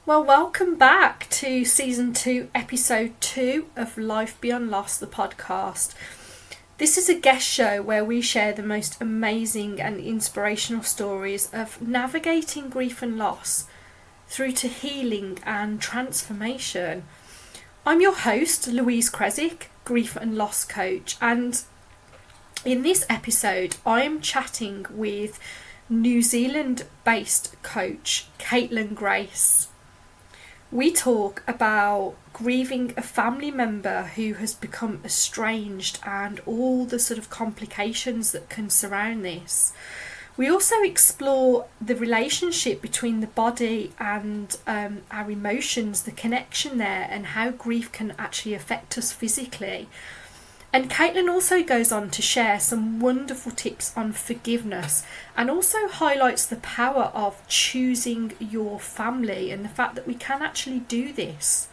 Well, welcome back to season 2, episode 2 of Life Beyond Loss, the podcast. This is a guest show where we share the most amazing and inspirational stories of navigating grief and loss through to healing and transformation. I'm your host, Louise Kresick, grief and loss coach, and in this episode, I'm chatting with New Zealand based coach Caitlin Grace. We talk about grieving a family member who has become estranged and all the sort of complications that can surround this. We also explore the relationship between the body and our emotions, the connection there, and how grief can actually affect us physically. And Caitlin also goes on to share some wonderful tips on forgiveness and also highlights the power of choosing your family and the fact that we can actually do this.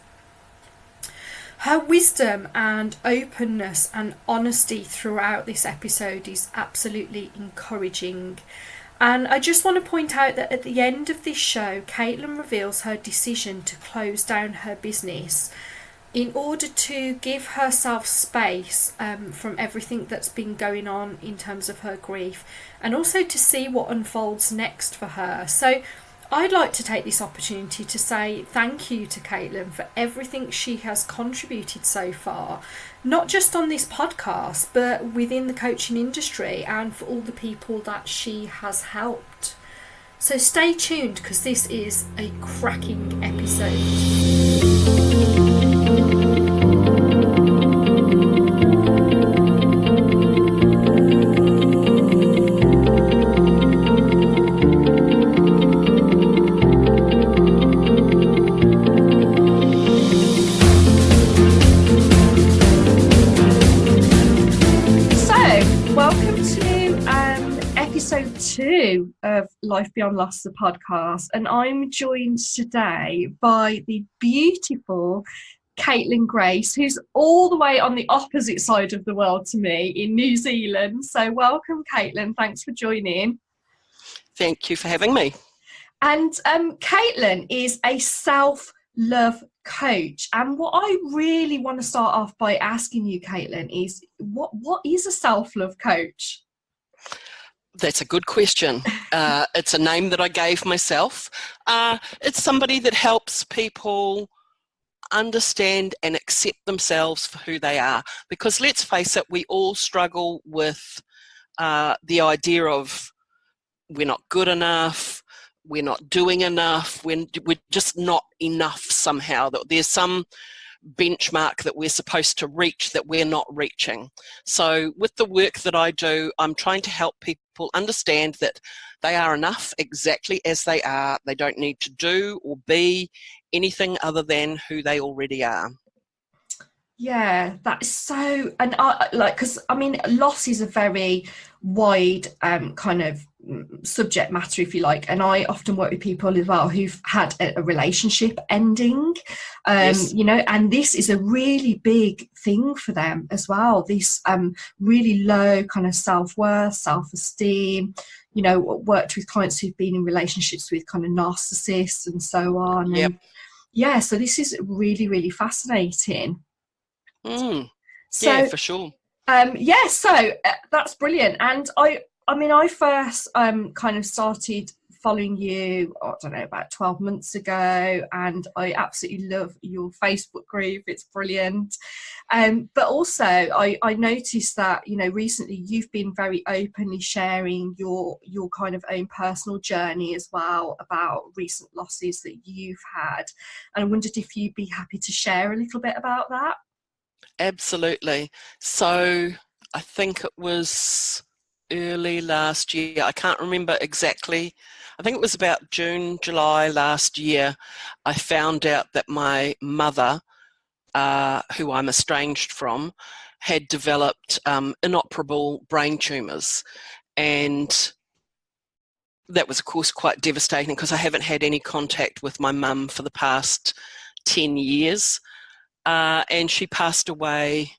Her wisdom and openness and honesty throughout this episode is absolutely encouraging. And I just want to point out that at the end of this show, Caitlin reveals her decision to close down her business in order to give herself space from everything that's been going on in terms of her grief, and also to see what unfolds next for her. So I'd like to take this opportunity to say thank you to Caitlin for everything she has contributed so far, not just on this podcast, but within the coaching industry and for all the people that she has helped. So stay tuned because this is a cracking episode. Episode 2 of Life Beyond Loss, the podcast, and I'm joined today by the beautiful Caitlin Grace, who's all the way on the opposite side of the world to me in New Zealand. So welcome, Caitlin. Thanks for joining. Thank you for having me. And Caitlin is a self-love coach, and what I really want to start off by asking you, Caitlin, is what is a self-love coach? That's a good question. It's a name that I gave myself. It's somebody that helps people understand and accept themselves for who they are. Because let's face it, we all struggle with the idea of we're not good enough, we're not doing enough, we're just not enough somehow. There's some benchmark that we're supposed to reach that we're not reaching. So with the work that I do, I'm trying to help people understand that they are enough exactly as they are. They don't need to do or be anything other than who they already are. Yeah, that is so, and I like, because I mean, loss is a very wide kind of subject matter, if you like, and I often work with people as well who've had a relationship ending, Yes. And this is a really big thing for them as well. This really low kind of self-worth, self-esteem. Worked with clients who've been in relationships with kind of narcissists and so on. Yep. And yeah, so this is really, really fascinating. Yeah, for sure. So that's brilliant. And I first kind of started following you, I don't know, about 12 months ago, and I absolutely love your Facebook group. It's brilliant. But also I noticed that, recently you've been very openly sharing your kind of own personal journey as well about recent losses that you've had. And I wondered if you'd be happy to share a little bit about that. Absolutely. So I think it was early last year. I can't remember exactly. I think it was about June, July last year. I found out that my mother, who I'm estranged from, had developed inoperable brain tumours. And that was, of course, quite devastating because I haven't had any contact with my mum for the past 10 years. And she passed away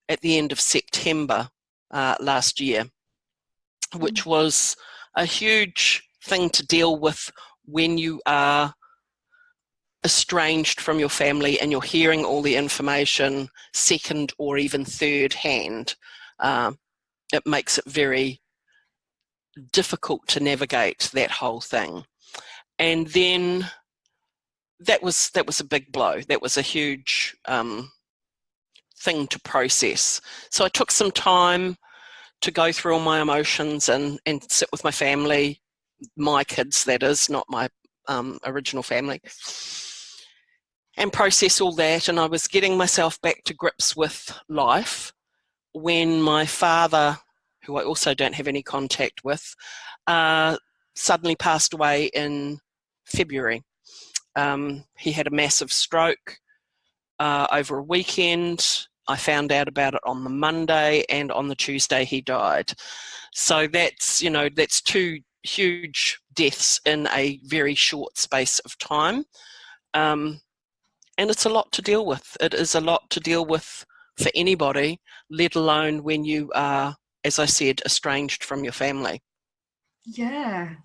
at the end of September last year, which was a huge thing to deal with when you are estranged from your family and you're hearing all the information second or even third hand, it makes it very difficult to navigate that whole thing. And then that was a big blow. That was a huge thing to process. So I took some time to go through all my emotions and sit with my family, my kids, that is, not my original family, and process all that. And I was getting myself back to grips with life when my father, who I also don't have any contact with, suddenly passed away in February. He had a massive stroke over a weekend. I found out about it on the Monday, and on the Tuesday he died. So that's, that's two huge deaths in a very short space of time. And it's a lot to deal with. It is a lot to deal with for anybody, let alone when you are, as I said, estranged from your family. Yeah,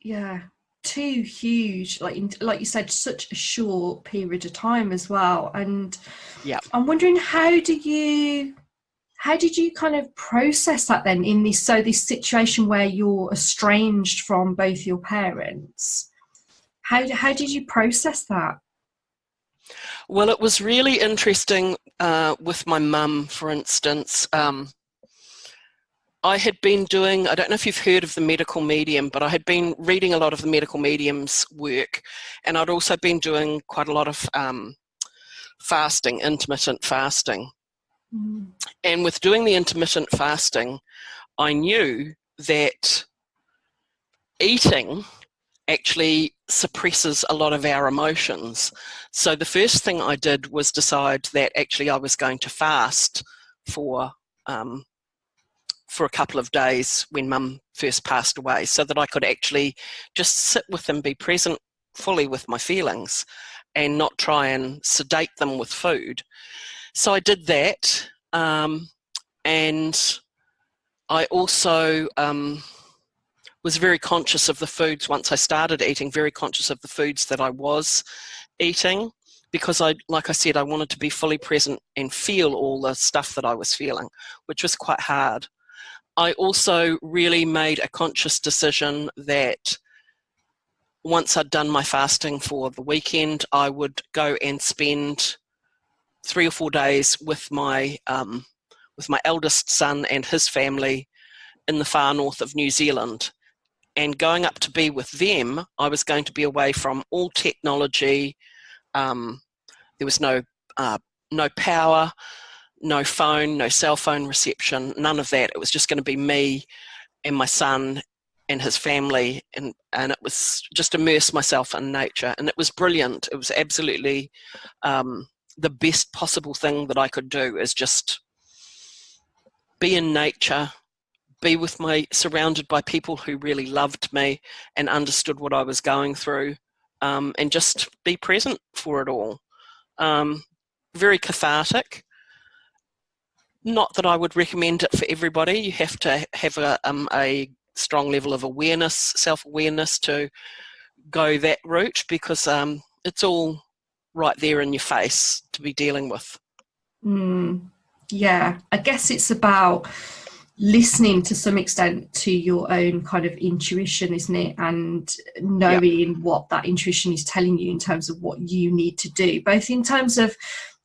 yeah, too huge, like you said, such a short period of time as well. And yeah, I'm wondering, how did you kind of process that then in this situation where you're estranged from both your parents? How did you process that? well, it was really interesting with my mum, for instance. I had been doing, I don't know if you've heard of the medical medium, but I had been reading a lot of the medical medium's work, and I'd also been doing quite a lot of fasting, intermittent fasting. Mm. And with doing the intermittent fasting, I knew that eating actually suppresses a lot of our emotions. So the first thing I did was decide that actually I was going to fast for a couple of days when Mum first passed away, so that I could actually just sit with and be present fully with my feelings and not try and sedate them with food. So I did that, and I also was very conscious of the foods once I started eating, very conscious of the foods that I was eating, because like I said, I wanted to be fully present and feel all the stuff that I was feeling, which was quite hard. I also really made a conscious decision that once I'd done my fasting for the weekend, I would go and spend 3 or 4 days with my eldest son and his family in the far north of New Zealand. And going up to be with them, I was going to be away from all technology. There was no power, no phone, no cell phone reception, none of that. It was just going to be me and my son and his family, and it was just immerse myself in nature. And it was brilliant. It was absolutely the best possible thing that I could do, is just be in nature, be surrounded by people who really loved me and understood what I was going through, and just be present for it all. Very cathartic. Not that I would recommend it for everybody. You have to have a strong level of awareness, self-awareness, to go that route, because it's all right there in your face to be dealing with. Yeah, I guess it's about listening to some extent to your own kind of intuition, isn't it? And knowing what that intuition is telling you in terms of what you need to do, both in terms of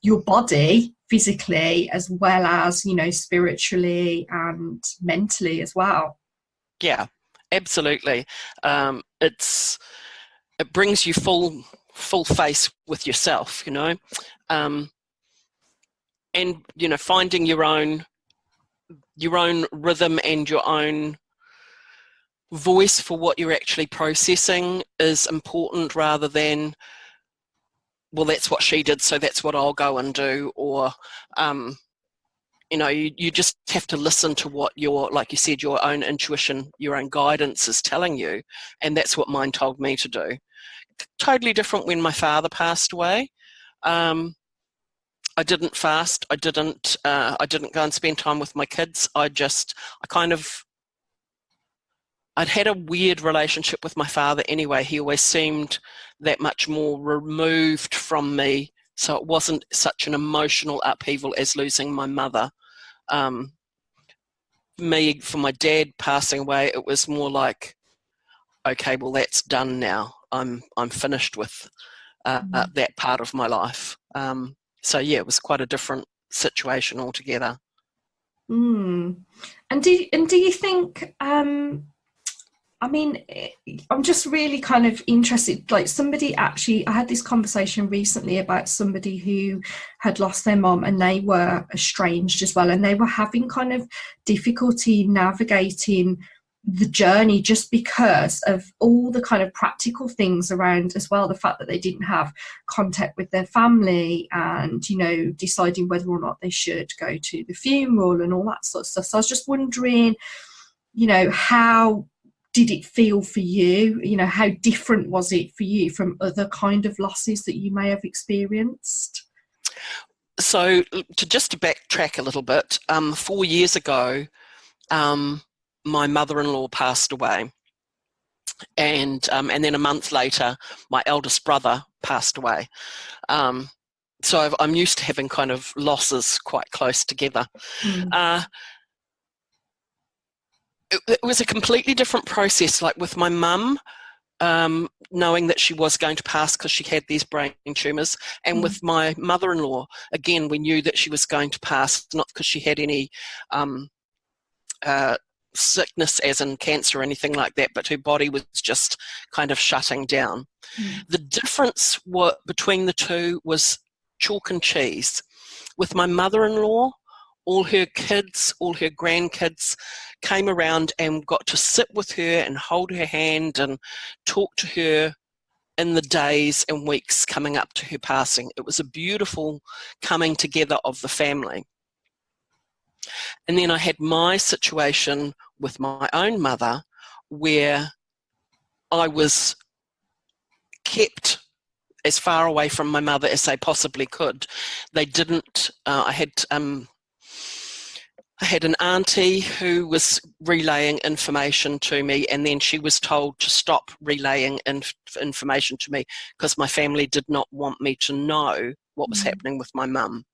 your body physically as well as, spiritually and mentally as well. Yeah, absolutely. It brings you full face with yourself, and finding your own rhythm and your own voice for what you're actually processing is important, rather than, well, that's what she did, so that's what I'll go and do. Or you just have to listen to what like you said, your own intuition, your own guidance is telling you, and that's what mine told me to do. Totally different when my father passed away. I didn't fast. I didn't go and spend time with my kids. I kind of I'd had a weird relationship with my father anyway. He always seemed that much more removed from me, so it wasn't such an emotional upheaval as losing my mother. For my dad passing away, it was more like, okay, well, that's done now. I'm finished with that part of my life. So yeah, it was quite a different situation altogether. And do you think, I mean, I'm just really kind of interested. Like, somebody actually, I had this conversation recently about somebody who had lost their mom and they were estranged as well, and they were having kind of difficulty navigating the journey just because of all the kind of practical things around as well, the fact that they didn't have contact with their family, and, you know, deciding whether or not they should go to the funeral and all that sort of stuff. So I was just wondering, you know, how did it feel for you? You know, how different was it for you from other kind of losses that you may have experienced? So to backtrack a little bit, 4 years ago, my mother-in-law passed away, and then a month later, my eldest brother passed away. So I'm used to having kind of losses quite close together. It was a completely different process. Like with my mum, knowing that she was going to pass because she had these brain tumours, and with my mother-in-law, again, we knew that she was going to pass, not because she had any sickness as in cancer or anything like that, but her body was just kind of shutting down. The difference between the two was chalk and cheese. With my mother-in-law, all her kids, all her grandkids came around and got to sit with her and hold her hand and talk to her in the days and weeks coming up to her passing. It was a beautiful coming together of the family. And then I had my situation with my own mother, where I was kept as far away from my mother as they possibly could. They didn't, I had an auntie who was relaying information to me, and then she was told to stop relaying information to me because my family did not want me to know what was happening with my mum.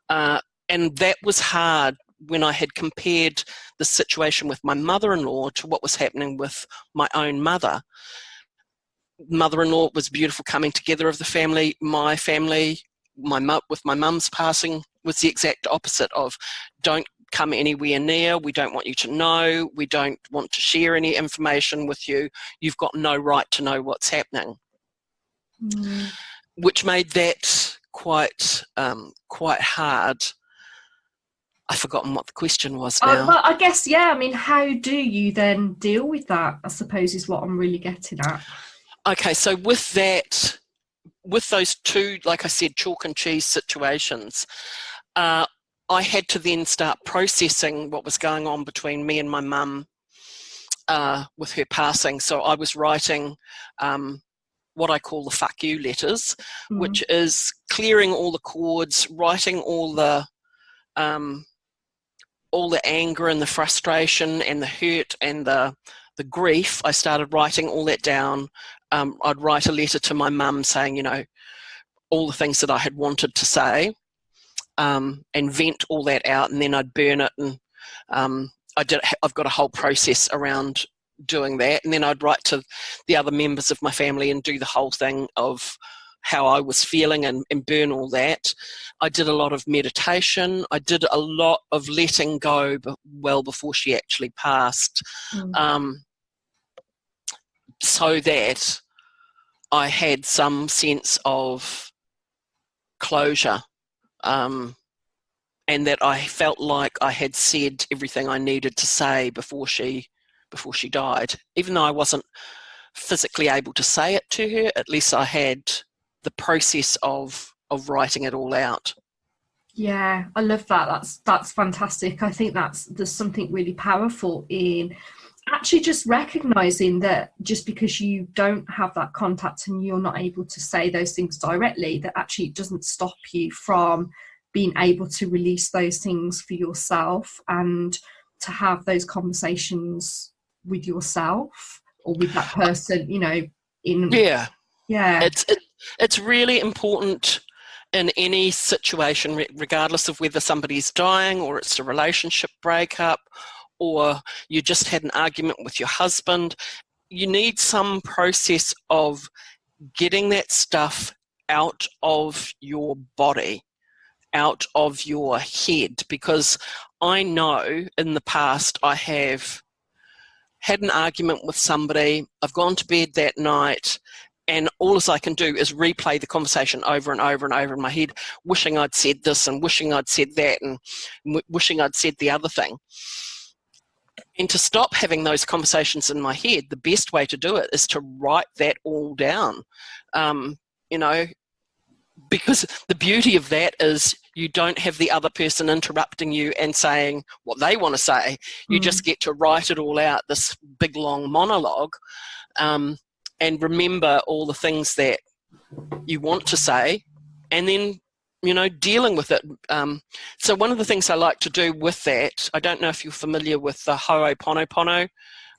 And that was hard when I had compared the situation with my mother-in-law to what was happening with my own mother. Mother-in-law was beautiful coming together of the family. My family, with my mum's passing, was the exact opposite of, don't come anywhere near, we don't want you to know, we don't want to share any information with you, you've got no right to know what's happening. Which made that quite hard. I've forgotten what the question was now. Well, I guess, yeah, I mean, how do you then deal with that, I suppose, is what I'm really getting at. Okay, so with those two, like I said, chalk and cheese situations, I had to then start processing what was going on between me and my mum with her passing. So I was writing what I call the fuck you letters, which is clearing all the chords, writing all the anger and the frustration and the hurt and the grief. I started writing all that down. I'd write a letter to my mum saying, you know, all the things that I had wanted to say, and vent all that out, and then I'd burn it. And I've got a whole process around doing that. And then I'd write to the other members of my family and do the whole thing of how I was feeling and burn all that. I did a lot of meditation. I did a lot of letting go well before she actually passed, so that I had some sense of closure, and that I felt like I had said everything I needed to say before she died. Even though I wasn't physically able to say it to her, at least I had the process of writing it all out. Yeah, I love that. That's fantastic. I think there's something really powerful in actually just recognizing that just because you don't have that contact and you're not able to say those things directly, that actually it doesn't stop you from being able to release those things for yourself and to have those conversations with yourself or with that person, you know, in Yeah. yeah. It's really important in any situation, regardless of whether somebody's dying or it's a relationship breakup or you just had an argument with your husband. You need some process of getting that stuff out of your body, out of your head, because I know in the past I have had an argument with somebody, I've gone to bed that night, and all I can do is replay the conversation over and over and over in my head, wishing I'd said this and wishing I'd said that and wishing I'd said the other thing. And to stop having those conversations in my head, the best way to do it is to write that all down. You know, because the beauty of that is you don't have the other person interrupting you and saying what they want to say. You just get to write it all out, this big long monologue, and remember all the things that you want to say, and then, you know, dealing with it. So one of the things I like to do with that, I don't know if you're familiar with the Ho'oponopono.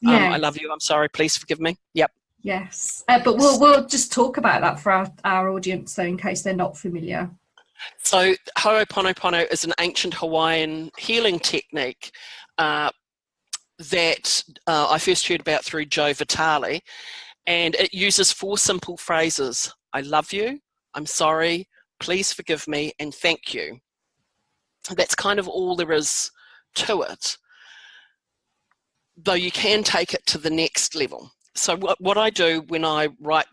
Yes. I love you, I'm sorry, please forgive me. Yep. Yes, but we'll just talk about that for our audience, so in case they're not familiar. So Ho'oponopono is an ancient Hawaiian healing technique that I first heard about through Joe Vitale, and it uses 4 simple phrases: I love you, I'm sorry, please forgive me, and thank you. That's kind of all there is to it, though you can take it to the next level. So what I do when I write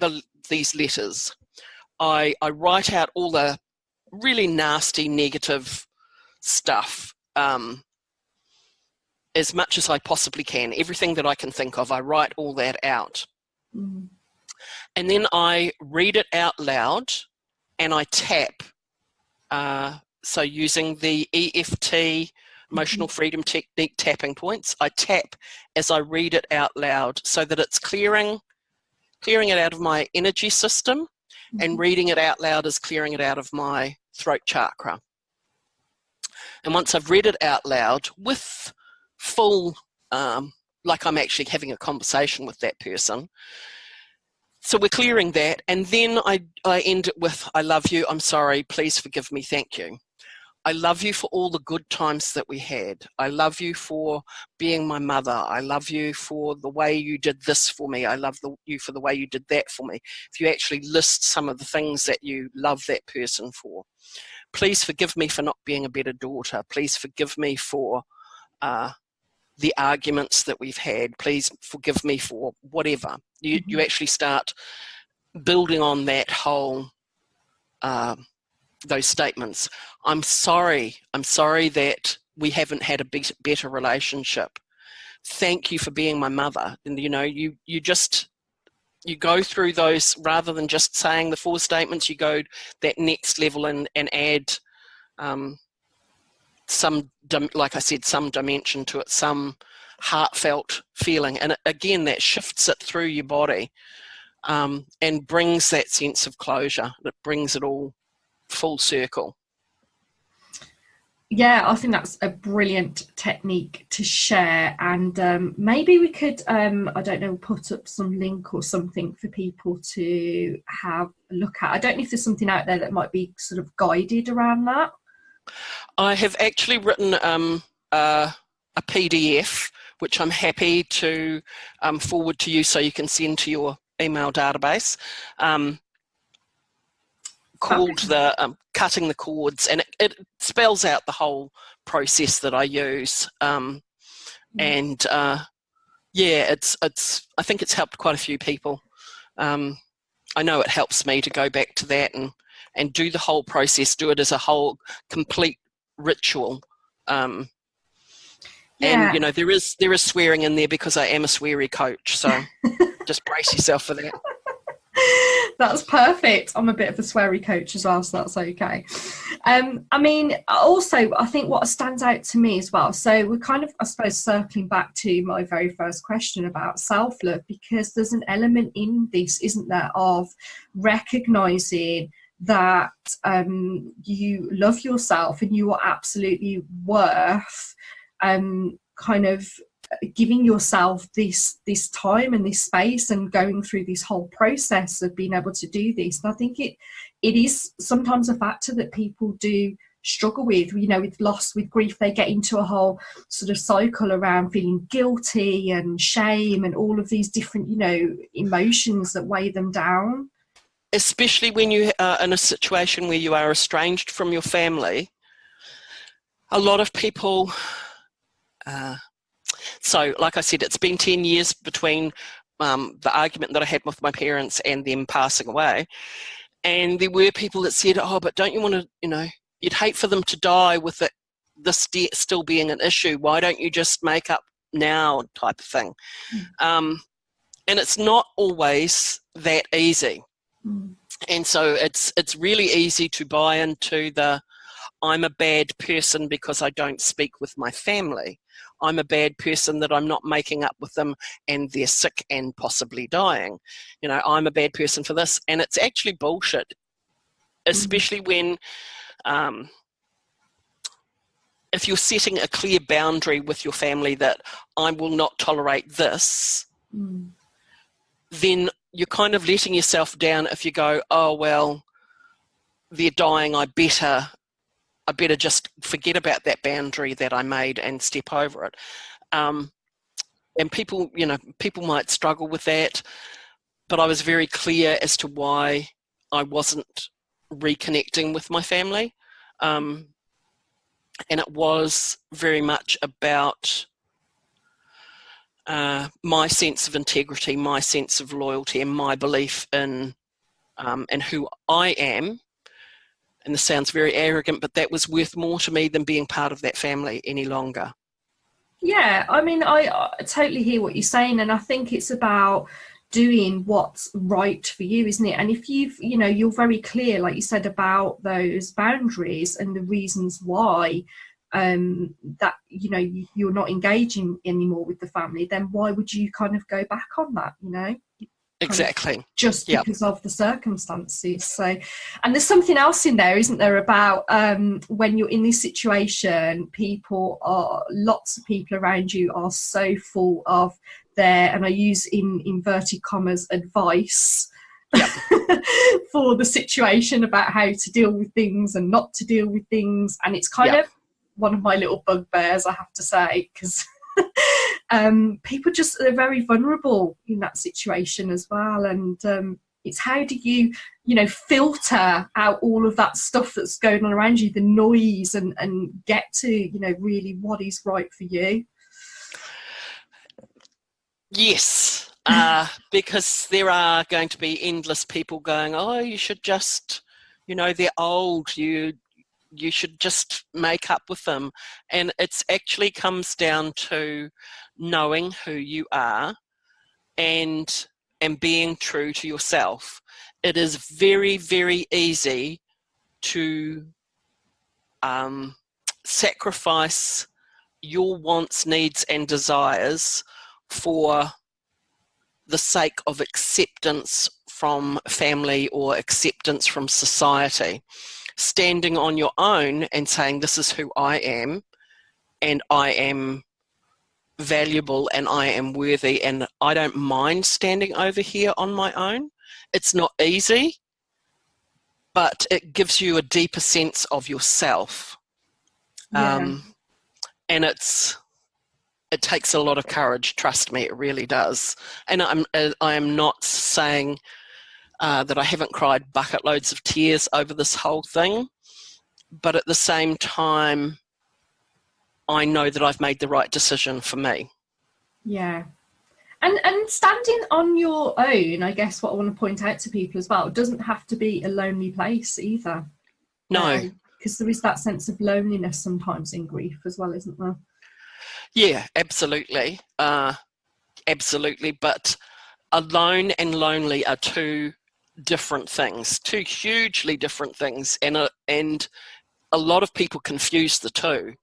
these letters, I write out all the really nasty negative stuff, as much as I possibly can. Everything that I can think of, I write all that out. And then I read it out loud and I tap. So using the EFT, Emotional Freedom Technique tapping points, I tap as I read it out loud so that it's clearing it out of my energy system, and reading it out loud is clearing it out of my throat chakra. And once I've read it out loud with full, like I'm actually having a conversation with that person, so we're clearing that, and then I end it with, I love you, I'm sorry, please forgive me, thank you. I love you for all the good times that we had. I love you for being my mother. I love you for the way you did this for me. I love you for the way you did that for me. If you actually list some of the things that you love that person for. Please forgive me for not being a better daughter. Please forgive me for the arguments that we've had. Please forgive me for whatever. You actually start building on that whole those statements. I'm sorry that we haven't had a better relationship. Thank you for being my mother. And you know, you go through those, rather than just saying the 4 statements, you go that next level and add some, like I said, some dimension to it, some heartfelt feeling, and again that shifts it through your body, and brings that sense of closure. That brings it all full circle. Yeah, I think that's a brilliant technique to share, and maybe we could, I don't know, put up some link or something for people to have a look at. I don't know if there's something out there that might be sort of guided around that. I have actually written a PDF, which I'm happy to forward to you so you can send to your email database. Called the Cutting the Chords, and it spells out the whole process that I use, and it's I think it's helped quite a few people. I know it helps me to go back to that and do the whole process, do it as a whole complete ritual. And you know, there is swearing in there because I am a sweary coach, so just brace yourself for that. That's perfect. I'm a bit of a sweary coach as well, so that's okay. I mean, also, I think what stands out to me as well, so we're kind of, I suppose, circling back to my very first question about self-love, because there's an element in this, isn't there, of recognising that you love yourself and you are absolutely worth kind of giving yourself this time and this space and going through this whole process of being able to do this. And I think it is sometimes a factor that people do struggle with, with loss, with grief. They get into a whole sort of cycle around feeling guilty and shame and all of these different, emotions that weigh them down. Especially when you are in a situation where you are estranged from your family. A lot of people, so like I said, it's been 10 years between the argument that I had with my parents and them passing away. And there were people that said, oh, but don't you want to, you'd hate for them to die with this debt still being an issue. Why don't you just make up now, type of thing? And it's not always that easy. And so it's really easy to buy into the I'm a bad person because I don't speak with my family. I'm a bad person that I'm not making up with them and they're sick and possibly dying. I'm a bad person for this. And it's actually bullshit, especially when if you're setting a clear boundary with your family that I will not tolerate this, then you're kind of letting yourself down if you go, oh, well, they're dying, I better just forget about that boundary that I made and step over it. And people might struggle with that, but I was very clear as to why I wasn't reconnecting with my family. And it was very much about my sense of integrity, my sense of loyalty, and my belief in who I am. And this sounds very arrogant, but that was worth more to me than being part of that family any longer. Yeah, I mean, I totally hear what you're saying, and I think it's about doing what's right for you, isn't it? And if you're very clear, like you said, about those boundaries and the reasons why that you're not engaging anymore with the family, then why would you kind of go back on that? Exactly. Just because of the circumstances. So, and there's something else in there, isn't there, about when you're in this situation, lots of people around you are so full of their, and I use in inverted commas, advice for the situation about how to deal with things and not to deal with things. And it's kind of one of my little bugbears, I have to say, because people just are very vulnerable in that situation as well. And it's how do you filter out all of that stuff that's going on around you, the noise, and get to really what is right for you. Yes, because there are going to be endless people going, oh, you should just, they're old, you should just make up with them. And it's actually comes down to knowing who you are and being true to yourself. It is very, very easy to sacrifice your wants, needs, and desires for the sake of acceptance from family or acceptance from society. Standing on your own and saying, this is who I am, and I am valuable and I am worthy, and I don't mind standing over here on my own. It's not easy, but it gives you a deeper sense of yourself. And it takes a lot of courage, trust me, it really does. And I am not saying that I haven't cried bucket loads of tears over this whole thing, but at the same time, I know that I've made the right decision for me. Yeah. And standing on your own, I guess what I want to point out to people as well, it doesn't have to be a lonely place either. No. Because there is that sense of loneliness sometimes in grief as well, isn't there? Yeah, absolutely. Absolutely. But alone and lonely are two different things, two hugely different things. And a lot of people confuse the two.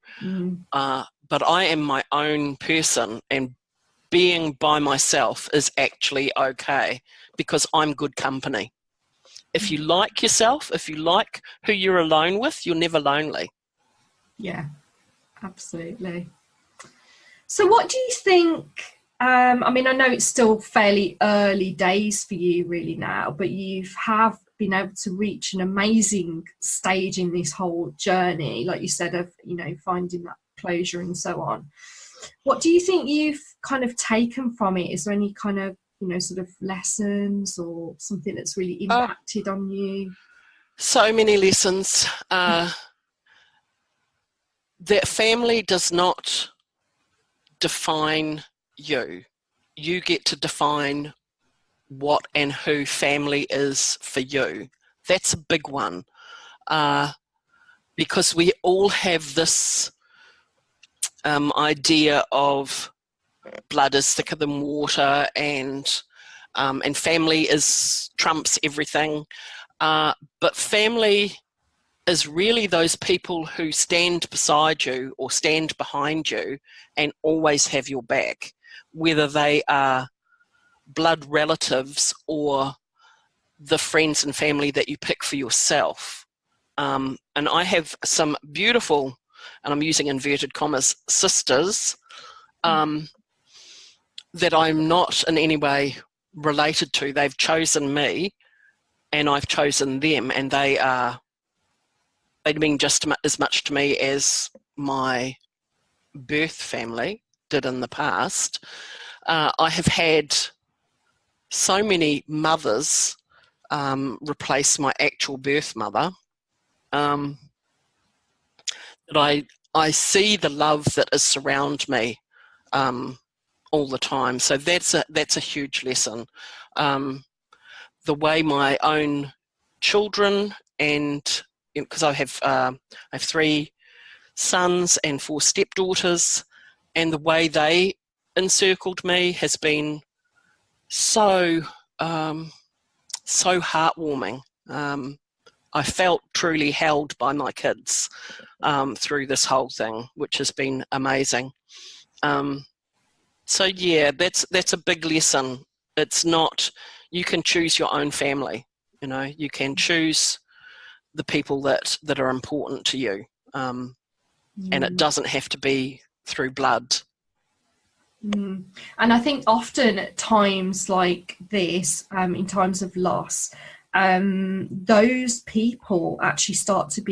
But I am my own person, and being by myself is actually okay because I'm good company. If you like yourself, if you like who you're alone with, you're never lonely. Yeah, absolutely. So what do you think, I mean, I know it's still fairly early days for you really now, but you have been able to reach an amazing stage in this whole journey, like you said, of, you know, finding that closure and so on. What do you think you've kind of taken from it? Is there any kind of, you know, sort of lessons or something that's really impacted on you? So many lessons. That family does not define you. You get to define what and who family is for you. That's a big one, because we all have this idea of blood is thicker than water, and family is trumps everything. But family is really those people who stand beside you or stand behind you and always have your back, whether they are blood relatives or the friends and family that you pick for yourself. And I have some beautiful, and I'm using inverted commas, sisters that I'm not in any way related to. They've chosen me and I've chosen them, and they mean just as much to me as my birth family did in the past. I have had so many mothers replace my actual birth mother, that I see the love that is surround me all the time. So that's a huge lesson. The way my own children, and because I have 3 sons and 4 stepdaughters, and the way they encircled me has been so heartwarming. I felt truly held by my kids through this whole thing, which has been amazing. So yeah, that's a big lesson. It's not, you can choose your own family. You know, you can choose the people that are important to you, and it doesn't have to be through blood. And I think often at times like this, in times of loss, those people actually start to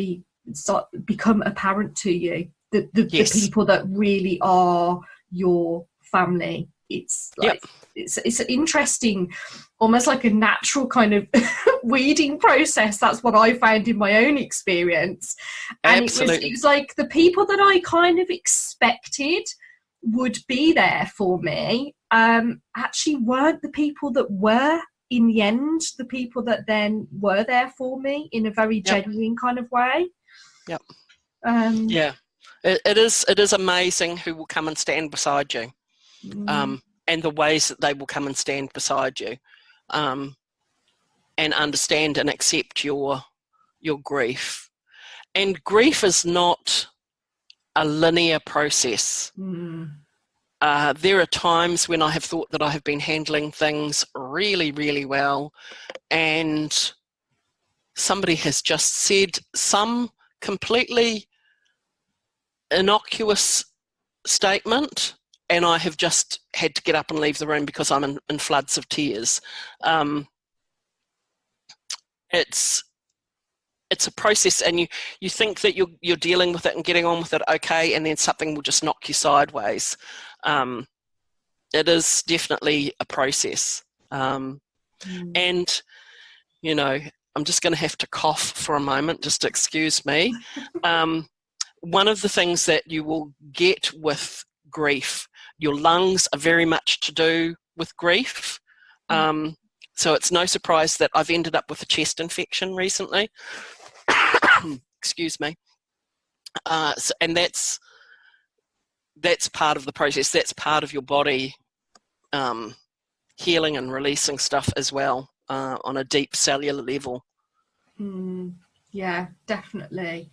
become apparent to you. The Yes. people that really are your family. It's like, Yep. it's an interesting, almost like a natural kind of weeding process. That's what I found in my own experience. And Absolutely. it was like the people that I kind of expected would be there for me actually weren't the people that were in the end the people that then were there for me in a very genuine kind of way. Yep. Yeah, it is amazing who will come and stand beside you, and the ways that they will come and stand beside you, and understand and accept your grief. And grief is not a linear process. There are times when I have thought that I have been handling things really, really well, and somebody has just said some completely innocuous statement, and I have just had to get up and leave the room because I'm in floods of tears. It's a process, and you think that you're dealing with it and getting on with it okay, and then something will just knock you sideways. It is definitely a process. And, you know, I'm just going to have to cough for a moment, just excuse me. One of the things that you will get with grief, your lungs are very much to do with grief. So it's no surprise that I've ended up with a chest infection recently. Excuse me. And that's part of the process. That's part of your body healing and releasing stuff as well, on a deep cellular level. Yeah, definitely.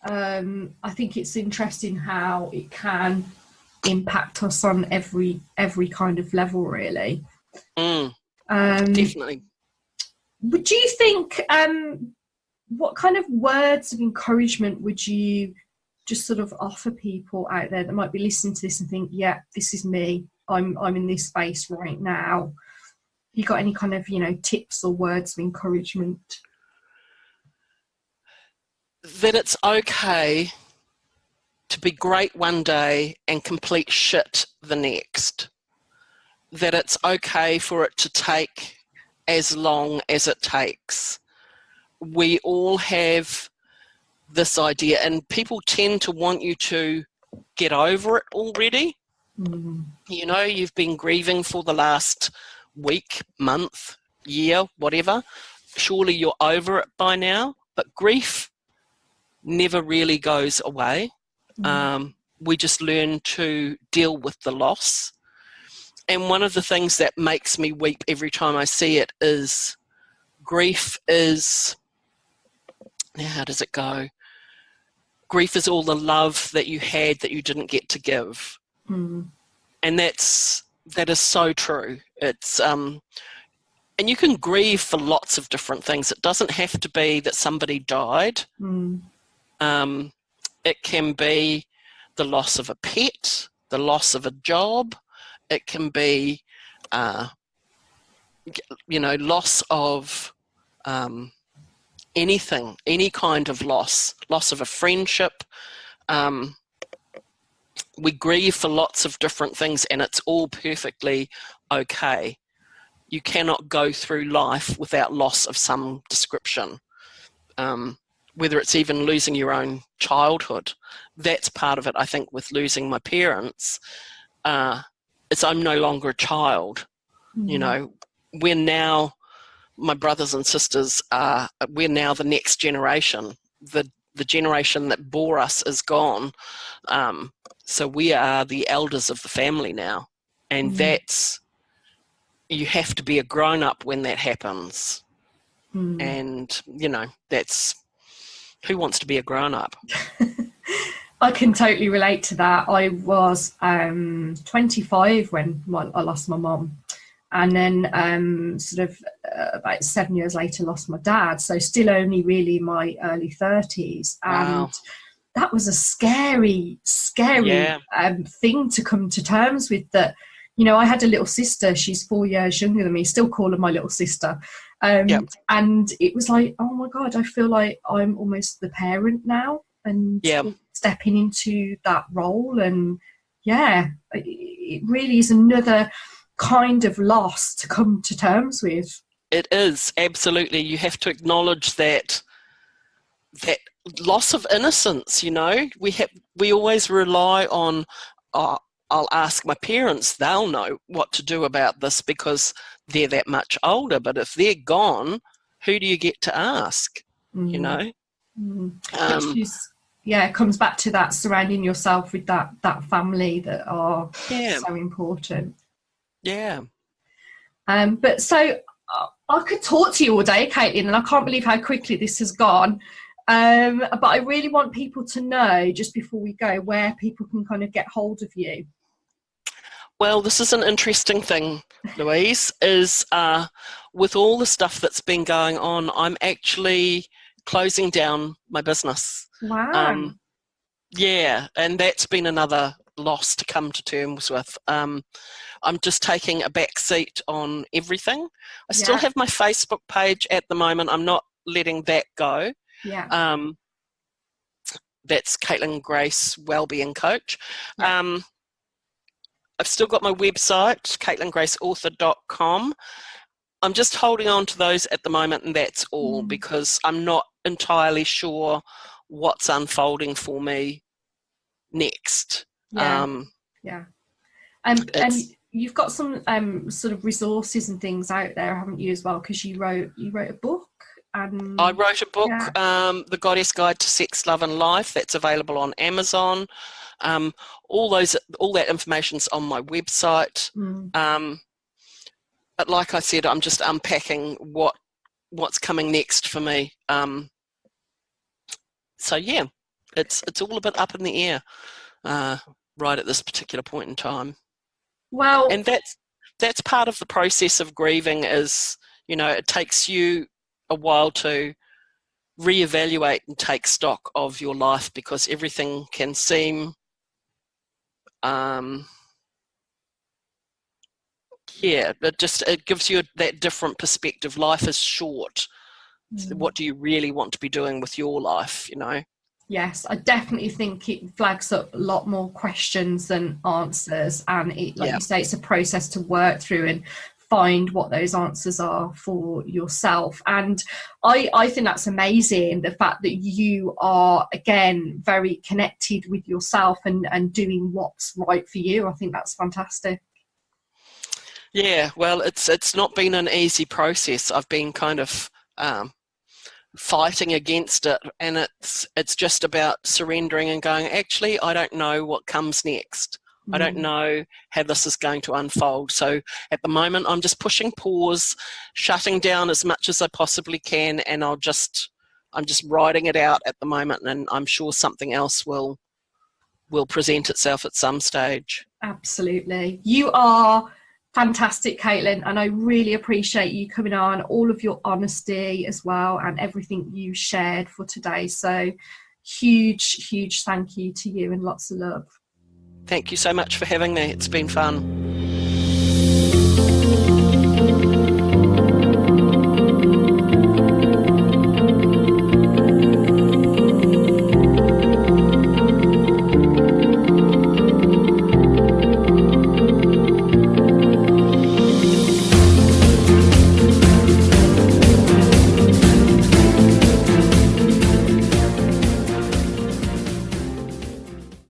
I think it's interesting how it can impact us on every kind of level, really. Definitely. Would you think, what kind of words of encouragement would you just sort of offer people out there that might be listening to this and think, yeah, this is me. I'm in this space right now. You got any kind of, tips or words of encouragement? That it's okay to be great one day and complete shit the next. That it's okay for it to take as long as it takes. We all have this idea, and people tend to want you to get over it already. You've been grieving for the last week, month, year, whatever. Surely you're over it by now. But grief never really goes away. We just learn to deal with the loss. And one of the things that makes me weep every time I see it is grief is, now how does it go? Grief is all the love that you had that you didn't get to give. And that is so true. It's and you can grieve for lots of different things. It doesn't have to be that somebody died. It can be the loss of a pet, the loss of a job. It can be, loss of anything, any kind of loss of a friendship. We grieve for lots of different things, and it's all perfectly okay. You cannot go through life without loss of some description. Whether it's even losing your own childhood. That's part of it, I think, with losing my parents. It's I'm no longer a child. We're now, my brothers and sisters we're now the next generation. The generation that bore us is gone. So we are the elders of the family now. And that's, you have to be a grown-up when that happens. And, that's, who wants to be a grown-up? I can totally relate to that. I was 25 when I lost my mum. And then about 7 years later lost my dad. So still only really in my early 30s. And that was a scary thing to come to terms with, that, I had a little sister. She's 4 years younger than me, still call her my little sister. And it was like, oh my God, I feel like I'm almost the parent now, and stepping into that role. And it really is another kind of loss to come to terms with. It is, absolutely. You have to acknowledge that loss of innocence. We always rely on, I'll ask my parents, they'll know what to do about this because they're that much older. But if they're gone, who do you get to ask? Which is, it comes back to that, surrounding yourself with that family that are so important. But so I could talk to you all day, Caitlin, and I can't believe how quickly this has gone. But I really want people to know, just before we go, where people can kind of get hold of you. Well, this is an interesting thing, Louise, is with all the stuff that's been going on, I'm actually closing down my business. Wow. And that's been another loss to come to terms with. I'm just taking a back seat on everything. I still have my Facebook page at the moment. I'm not letting that go. That's Caitlin Grace Wellbeing Coach. I've still got my website, CaitlinGraceAuthor.com. I'm just holding on to those at the moment, and that's all, because I'm not entirely sure what's unfolding for me next. And you've got some sort of resources and things out there, haven't you, as well? Because you wrote a book. I wrote a book, The Goddess Guide to Sex, Love and Life. That's available on Amazon. All that information's on my website. But like I said, I'm just unpacking what's coming next for me. It's all a bit up in the air right at this particular point in time. Well, and that's part of the process of grieving. Is it takes you a while to reevaluate and take stock of your life, because everything can seem it gives you that different perspective. Life is short. What do you really want to be doing with your life, you know? Yes, I definitely think it flags up a lot more questions than answers, and it, like you say, it's a process to work through and find what those answers are for yourself. And I think that's amazing, the fact that you are, again, very connected with yourself and doing what's right for you. I think that's fantastic. Yeah, well, it's not been an easy process. I've been kind of fighting against it, and it's just about surrendering and going, actually, I don't know what comes next. I don't know how this is going to unfold. So at the moment, I'm just pushing pause, shutting down as much as I possibly can, and I'm just riding it out at the moment, and I'm sure something else will present itself at some stage. Absolutely. You are fantastic, Caitlin, and I really appreciate you coming on, all of your honesty as well, and everything you shared for today. So huge thank you to you, and lots of love. Thank you so much for having me. It's been fun.